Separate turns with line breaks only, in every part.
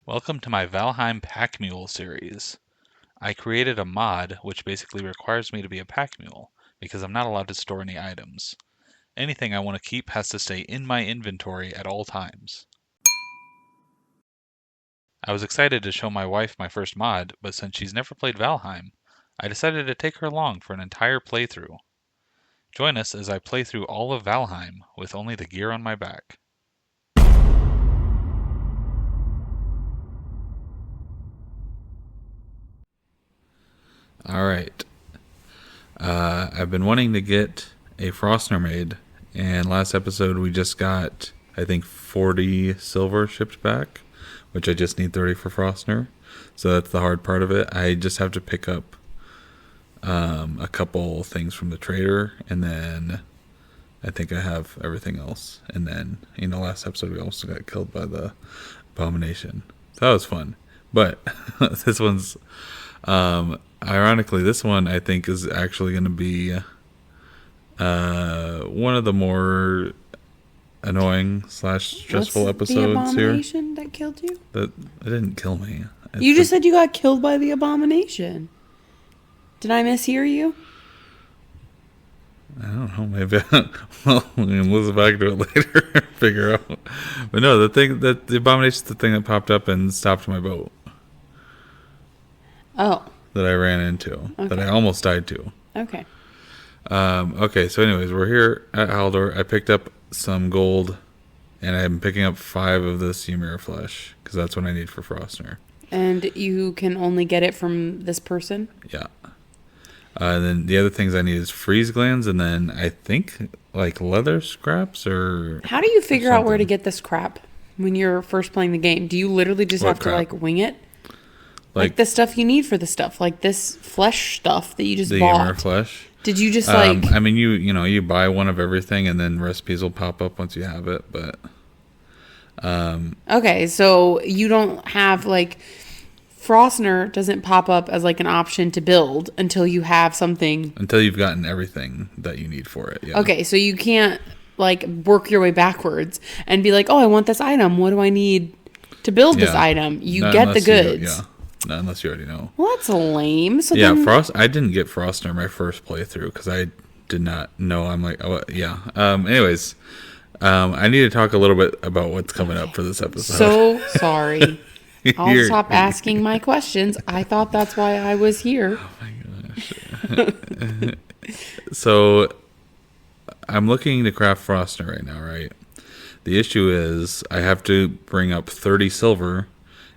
Welcome to my Valheim Pack Mule series. I created a mod which basically requires me to be a pack mule because I'm not allowed to store any items. Anything I want to keep has to stay in my inventory at all times. I was excited to show my wife my first mod, but since she's never played Valheim, I decided to take her along for an entire playthrough. Join us as I play through all of Valheim with only the gear on my back. Alright. I've been wanting to get a Frostner made, and last episode we just got, I think, 40 silver shipped back, which I just need 30 for Frostner. So that's the hard part of it. I just have to pick up a couple things from the trader, and then I think I have everything else. And then, last episode we also got killed by the abomination. So that was fun. But this one's... ironically, this one I think is actually going to be one of the more annoying / stressful episodes here.
The abomination that killed you?
That it didn't kill me.
You just said you got killed by the abomination. Did I mishear you?
I don't know. Maybe. Well, we can listen back to it later and figure out. But no, the abomination's the thing that popped up and stopped my boat.
Oh.
That I ran into. Okay. That I almost died to.
Okay.
Okay, so anyways, we're here at Haldor. I picked up some gold, and I'm picking up 5 of this Ymir flesh, because that's what I need for Frostner.
And you can only get it from this person?
Yeah. And then the other things I need is freeze glands, and then I think, like, leather scraps, or...
How do you figure out where to get this crap when you're first playing the game? Do you literally just have to, like, wing it? Like the stuff you need for the stuff, like this flesh stuff that you just bought.
The Ymir flesh.
Did you just like?
I mean, you buy one of everything, and then recipes will pop up once you have it. But
okay, so you don't have like Frostner doesn't pop up as like an option to build until you have something.
Until you've gotten everything that you need for it. Yeah.
Okay, so you can't like work your way backwards and be like, oh, I want this item. What do I need to build this item? You get the goods.
Not unless you already know.
Well, that's lame. So
yeah, I didn't get Frostner my first playthrough because I did not know. I'm like, oh, yeah. Anyways, I need to talk a little bit about what's coming up for this episode.
So sorry. I'll stop asking my questions. I thought that's why I was here.
Oh my gosh. So I'm looking to craft Frostner right now, right? The issue is I have to bring up 30 silver,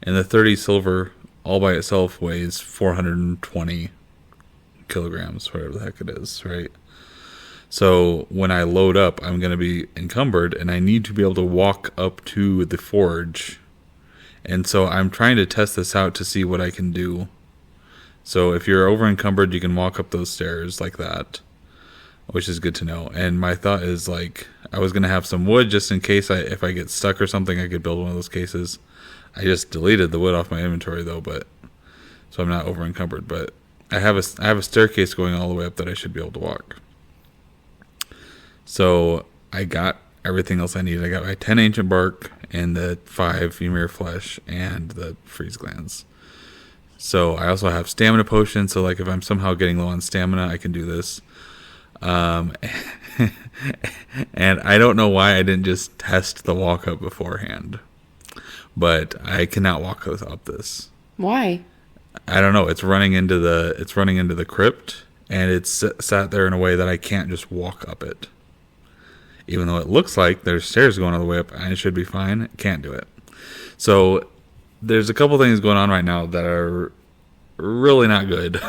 and the 30 silver all by itself weighs 420 kilograms, whatever the heck it is, right? So when I load up, I'm going to be encumbered, and I need to be able to walk up to the forge. And so I'm trying to test this out to see what I can do. So if you're over encumbered, you can walk up those stairs like that, which is good to know. And my thought is, like, I was going to have some wood just in case if I get stuck or something, I could build one of those cases. I just deleted the wood off my inventory though, so I'm not over encumbered. But I have a staircase going all the way up that I should be able to walk. So I got everything else I needed. I got my 10 ancient bark and the 5 Ymir flesh and the freeze glands. So I also have stamina potions. So like if I'm somehow getting low on stamina, I can do this. And I don't know why I didn't just test the walk up beforehand. But I cannot walk up this.
Why?
I don't know. It's running into the crypt, and it's sat there in a way that I can't just walk up it. Even though it looks like there's stairs going all the way up, and it should be fine. Can't do it. So there's a couple things going on right now that are really not good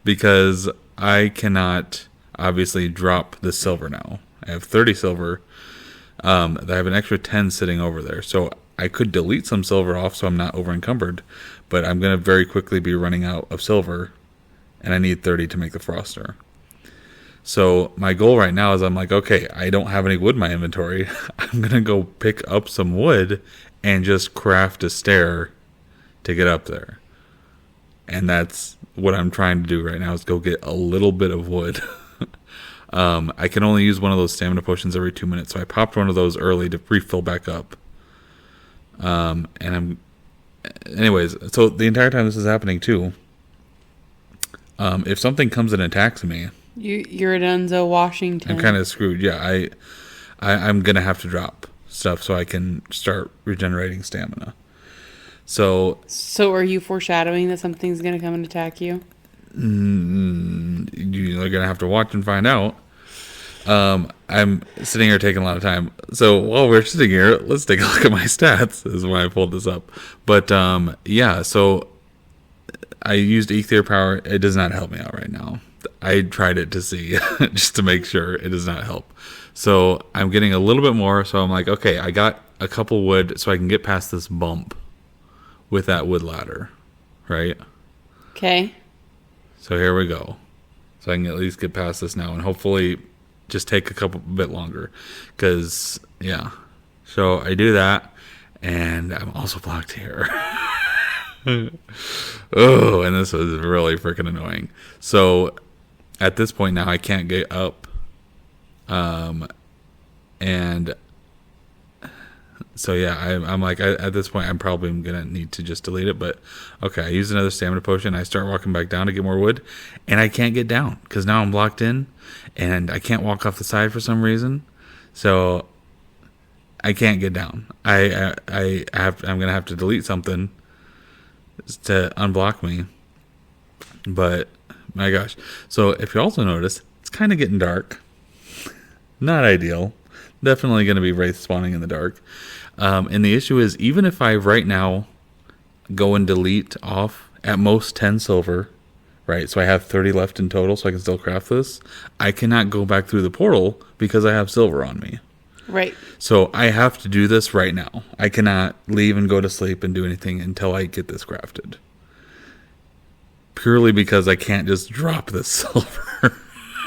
because I cannot obviously drop the silver now. I have 30 silver. I have an extra 10 sitting over there, so I could delete some silver off so I'm not over encumbered, but I'm going to very quickly be running out of silver, and I need 30 to make the Frostner. So my goal right now is I'm like, okay, I don't have any wood in my inventory. I'm going to go pick up some wood and just craft a stair to get up there. And that's what I'm trying to do right now is go get a little bit of wood. I can only use one of those stamina potions every 2 minutes, so I popped one of those early to refill back up. And anyways, so the entire time this is happening too, if something comes and attacks me,
you're Dunzo Washington.
I'm kind of screwed. Yeah, I'm gonna have to drop stuff so I can start regenerating stamina. So
are you foreshadowing that something's gonna come and attack you?
You're gonna have to watch and find out. I'm sitting here taking a lot of time. So while we're sitting here, let's take a look at my stats. This is why I pulled this up. But yeah, so I used Ether Power. It does not help me out right now. I tried it to see, just to make sure. It does not help. So I'm getting a little bit more. So I'm like, okay, I got a couple wood so I can get past this bump with that wood ladder, right?
Okay.
So here we go. So I can at least get past this now and hopefully just take a couple bit longer. Because, yeah. So I do that. And I'm also blocked here. Oh, and this was really freaking annoying. So at this point now I can't get up. And so yeah, I'm like, at this point I'm probably gonna need to just delete it. But okay, I use another stamina potion. I start walking back down to get more wood, and I can't get down because now I'm blocked in, and I can't walk off the side for some reason. So I can't get down. I'm gonna have to delete something to unblock me. But my gosh, so if you also notice, it's kind of getting dark. Not ideal. Definitely going to be wraith spawning in the dark. And the issue is, even if I right now go and delete off at most 10 silver, right? So I have 30 left in total, so I can still craft this. I cannot go back through the portal because I have silver on me.
Right.
So I have to do this right now. I cannot leave and go to sleep and do anything until I get this crafted. Purely because I can't just drop this silver.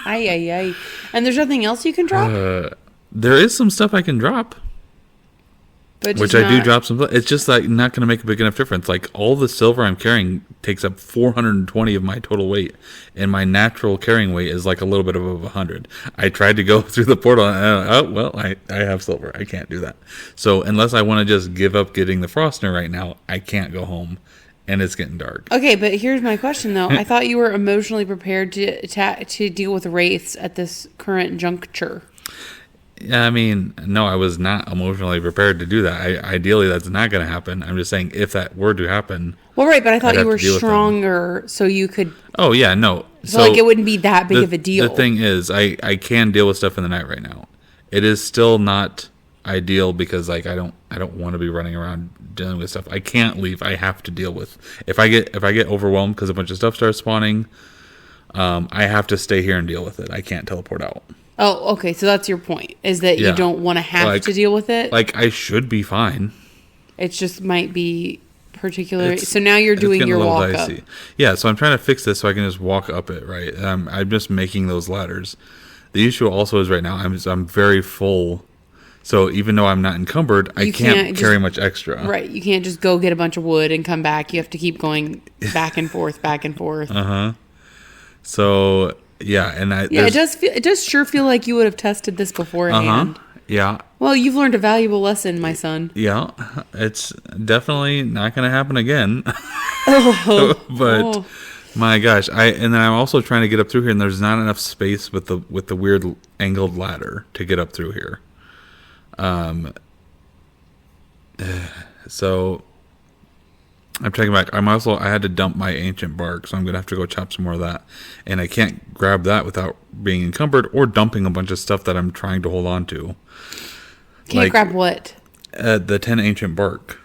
Ay. And there's nothing else you can drop?
There is some stuff I can drop.
But
which I do drop some. It's just like not going to make a big enough difference. Like all the silver I'm carrying takes up 420 of my total weight, and my natural carrying weight is like a little bit above 100. I tried to go through the portal, and I have silver. I can't do that. So unless I want to just give up getting the Frostner right now, I can't go home, and it's getting dark.
Okay, but here's my question though. I thought you were emotionally prepared to deal with wraiths at this current juncture.
I mean, no, I was not emotionally prepared to do that. Ideally, that's not going to happen. I'm just saying, if that were to happen...
Well, right, but I thought you were stronger, so you could...
Oh, yeah, no.
So like, it wouldn't be that big of a deal.
The thing is, I can deal with stuff in the night right now. It is still not ideal because, like, I don't want to be running around dealing with stuff. I can't leave. I have to deal with... If I get overwhelmed because a bunch of stuff starts spawning, I have to stay here and deal with it. I can't teleport out.
Oh, okay. So that's your point, is that you don't want to have to deal with it?
Like, I should be fine.
It just might be particularly... So now you're doing your walk up.
Yeah, so I'm trying to fix this so I can just walk up it, right? I'm just making those ladders. The issue also is right now, I'm very full. So even though I'm not encumbered, I can't carry much extra.
Right. You can't just go get a bunch of wood and come back. You have to keep going back and forth, back and forth.
Uh-huh. So... Yeah, and
it does sure feel like you would have tested this beforehand.
Yeah.
Well, you've learned a valuable lesson, my son.
Yeah, it's definitely not going to happen again. But my gosh, and then I'm also trying to get up through here, and there's not enough space with the weird angled ladder to get up through here. So I'm taking back. I had to dump my ancient bark, so I'm gonna have to go chop some more of that, and I can't grab that without being encumbered or dumping a bunch of stuff that I'm trying to hold on to.
Can't grab what?
The 10 ancient bark.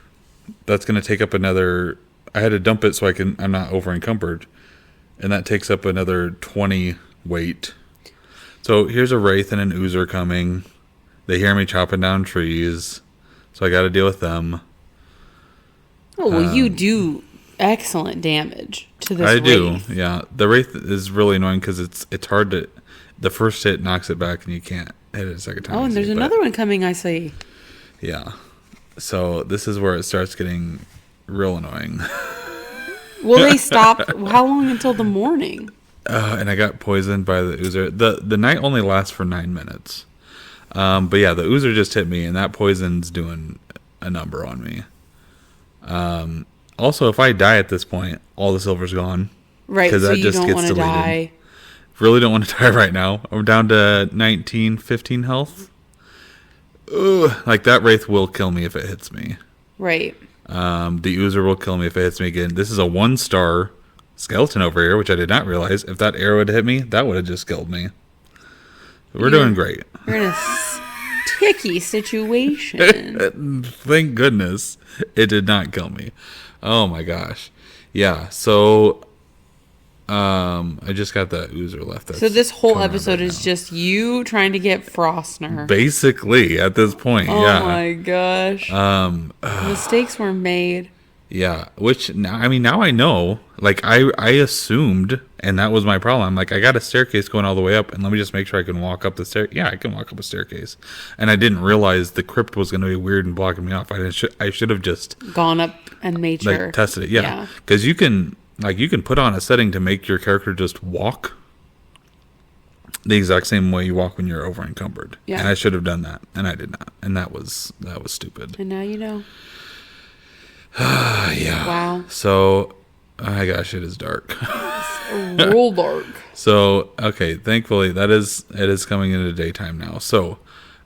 That's gonna take up another. I had to dump it so I'm not over encumbered, and that takes up another 20 weight. So here's a wraith and an oozer coming. They hear me chopping down trees, so I got to deal with them.
Oh, well, you do excellent damage to this wraith.
I do, yeah. The wraith is really annoying because it's hard to... The first hit knocks it back and you can't hit it a second time.
Oh, and there's another one coming, I see.
Yeah. So this is where it starts getting real annoying.
Will they stop? How long until the morning?
And I got poisoned by the oozer. The night only lasts for 9 minutes. But yeah, the oozer just hit me and that poison's doing a number on me. Also, if I die at this point, all the silver's gone.
Right, so
that
you
just
don't
gets
want to
deleted.
die.
Really don't want to die right now. I'm down to 19, 15 health. Ugh, like that wraith will kill me if it hits me.
Right.
The oozer will kill me if it hits me again. This is a 1-star skeleton over here, which I did not realize. If that arrow had hit me, that would have just killed me. We're doing great.
We're in a sticky situation.
Thank goodness it did not kill me. Oh my gosh. Yeah, so I just got that oozer left.
So this whole episode is just you trying to get Frostner.
Basically, at this point,
yeah. Oh my gosh. Mistakes were made.
Yeah, which now I know. Like I assumed, and that was my problem. I'm like, I got a staircase going all the way up, and let me just make sure I can walk up the stair. Yeah, I can walk up a staircase, and I didn't realize the crypt was going to be weird and blocking me off. I should have just
gone up and made sure,
tested it. Yeah, because you can put on a setting to make your character just walk the exact same way you walk when you're over encumbered. Yeah, and I should have done that, and I did not, and that was stupid.
And now you know.
Yeah.
Wow.
So, oh my gosh, it is dark.
Real dark.
So, okay, thankfully it is coming into daytime now. So,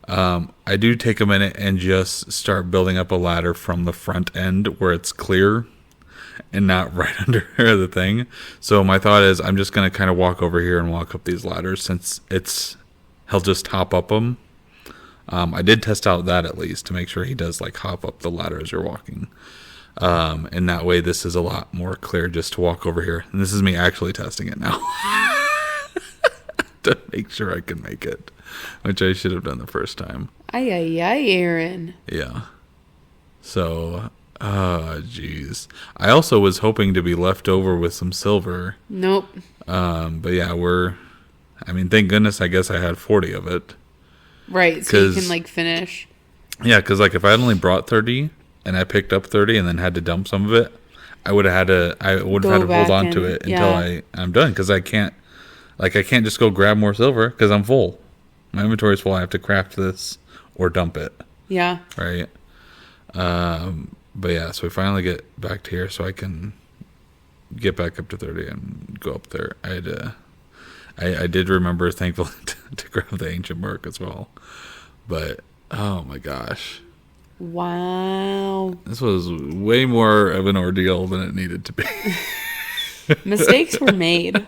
I do take a minute and just start building up a ladder from the front end where it's clear and not right under the thing. So my thought is I'm just going to kind of walk over here and walk up these ladders since he'll just hop up them. I did test out that at least to make sure he does like hop up the ladder as you're walking. And that way this is a lot more clear just to walk over here. And this is me actually testing it now to make sure I can make it, which I should have done the first time.
Ay, Aaron.
Yeah. So, jeez. I also was hoping to be left over with some silver.
Nope.
But yeah, thank goodness I guess I had 40 of it.
Right, so you can like finish.
Yeah, because like if I had only brought 30 and I picked up 30 and then had to dump some of it, I would have had to hold on to it until I'm done, because I can't just go grab more silver because I'm full. My inventory is full. I have to craft this or dump it. Yeah. Right. But yeah, so we finally get back to here so I can get back up to 30 and go up there. I did remember, thankfully, to grab the ancient mark as well. But, oh my gosh.
Wow.
This was way more of an ordeal than it needed to be.
Mistakes were made.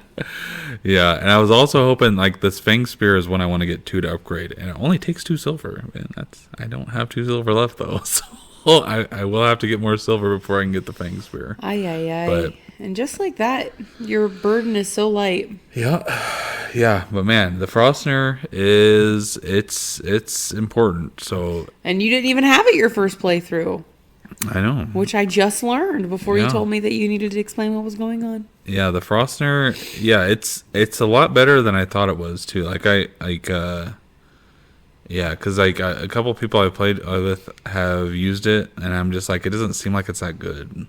Yeah, and I was also hoping, like, this Fang Spear is when I want to get 2 to upgrade. And it only takes 2 silver. And I don't have 2 silver left, though. So I will have to get more silver before I can get the Fang Spear.
But, and just like that, your burden is so light.
Yeah, but man, the Frostner it's important. So,
and you didn't even have it your first playthrough.
I know,
which I just learned before you told me that you needed to explain what was going on.
Yeah, the Frostner, it's a lot better than I thought it was too. Yeah, because like a couple people I played with have used it, and I'm just like, it doesn't seem like it's that good.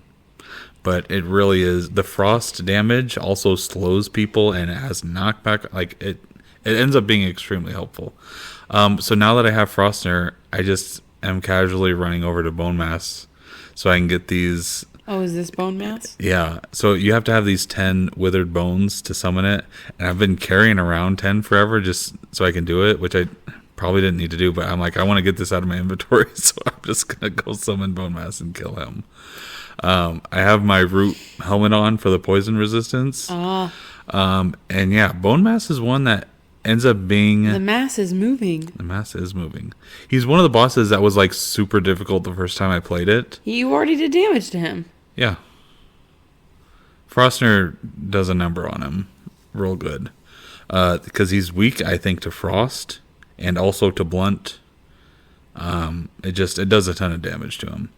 But it really is. The frost damage also slows people and it has knockback. Like it ends up being extremely helpful. So now that I have Frostner, I just am casually running over to Bone Mass so I can get these.
Oh, is this Bone Mass?
Yeah. So you have to have these 10 withered bones to summon it. And I've been carrying around 10 forever just so I can do it, which I probably didn't need to do. But I'm like, I want to get this out of my inventory. So I'm just going to go summon Bone Mass and kill him. I have my root helmet on for the poison resistance. And yeah, Bone Mass is one that ends up being...
The mass is moving.
The mass is moving. He's one of the bosses that was like super difficult the first time I played it.
You already did damage to him.
Yeah. Frostner does a number on him. Real good. Because he's weak, I think, to frost and also to blunt. It does a ton of damage to him.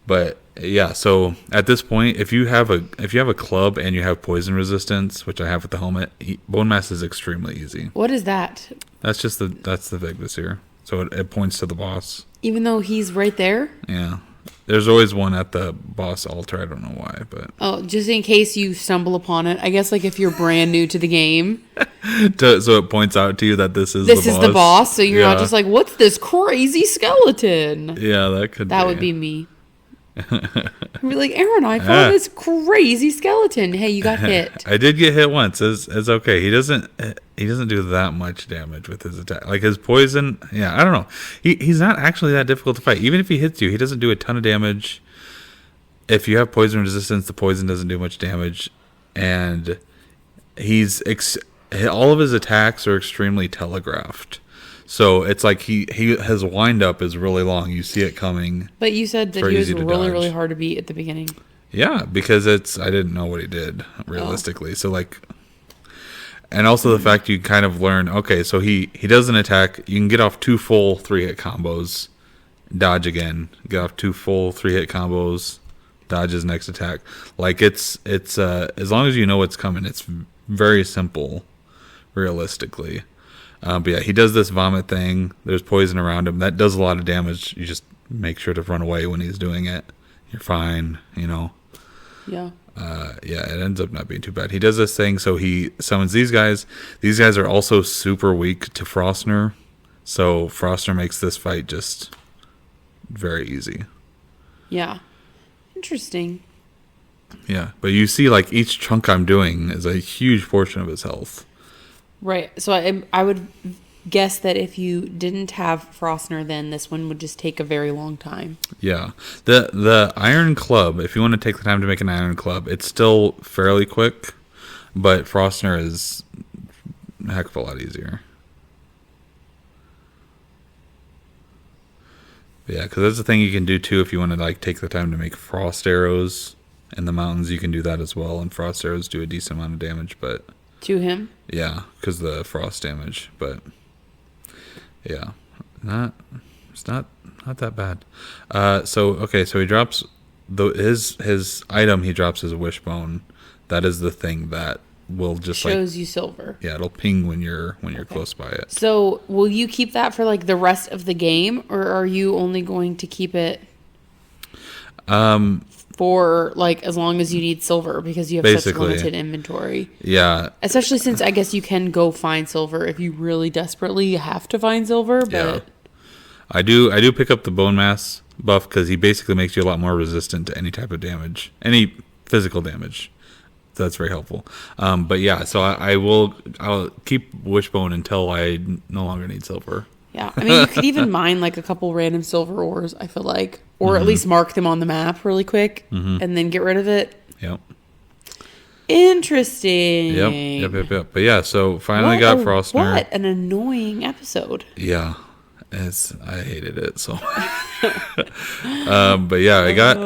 But yeah, so at this point, if you have a club and you have poison resistance, which I have with the helmet, Bone Mass is extremely easy.
What is that?
That's the Vigvisir. So it points to the boss.
Even though he's right there?
Yeah. There's always one at the boss altar. I don't know why, but...
Oh, just in case you stumble upon it. I guess like if you're brand new to the game.
So it points out to you that this is
the boss. So you're not just like, what's this crazy skeleton?
Yeah, that would
be me. I'd be like, Aaron, I found this crazy skeleton. Hey, you got hit.
I did get hit once. It's okay. He doesn't do that much damage with his attack. Like his poison, yeah, I don't know. He's not actually that difficult to fight. Even if he hits you, he doesn't do a ton of damage. If you have poison resistance, the poison doesn't do much damage, and all of his attacks are extremely telegraphed. So it's like his wind up is really long. You see it coming.
But you said that he was really, really hard to beat at the beginning.
Yeah, because I didn't know what he did realistically. So like, and also the fact you kind of learn, okay, so he does an attack. You can get off 2 full 3-hit combos, dodge again, get off 2 full 3-hit combos, dodge his next attack. Like it's as long as you know what's coming, it's very simple, realistically. But yeah, he does this vomit thing. There's poison around him. That does a lot of damage. You just make sure to run away when he's doing it. You're fine, Yeah. Yeah, it ends up not being too bad. He does this thing, so he summons these guys. These guys are also super weak to Frostner. So Frostner makes this fight just very easy.
Yeah. Interesting.
Yeah, but you see, like, each chunk I'm doing is a huge portion of his health.
Right. So I would guess that if you didn't have Frostner, then this one would just take a very long time.
Yeah. The Iron Club, if you want to take the time to make an Iron Club, it's still fairly quick, but Frostner is a heck of a lot easier. Yeah, because that's the thing you can do too if you want to like take the time to make frost arrows in the mountains. You can do that as well, and frost arrows do a decent amount of damage, but
to him.
Yeah, because the frost damage, but yeah, it's not that bad. So he drops his item. He drops his wishbone. That is the thing that will just
shows you silver.
Yeah, it'll ping when you're close by it.
So will you keep that for like the rest of the game, or are you only going to keep it for like as long as you need silver because you have such limited inventory?
Yeah,
especially since I guess you can go find silver if you really desperately have to find silver. But
yeah. I do pick up the bone mass buff because he basically makes you a lot more resistant to any type of damage, any physical damage. That's very helpful. But yeah, so I'll keep wishbone until I no longer need silver.
Yeah, I mean, you could even mine like a couple random silver ores, I feel like, or at least mark them on the map really quick and then get rid of it.
Yep.
Interesting.
Yep. But yeah, so finally got Frostner.
What an annoying episode.
Yeah. I hated it so. But yeah, I got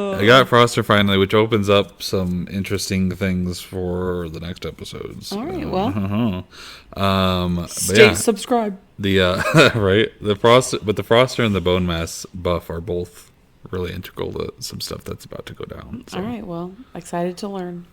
Froster finally, which opens up some interesting things for the next episodes.
All right, well,
stay
subscribe.
The right, the Froster and the bone mass buff are both really integral to some stuff that's about to go down. So.
All right, well, excited to learn.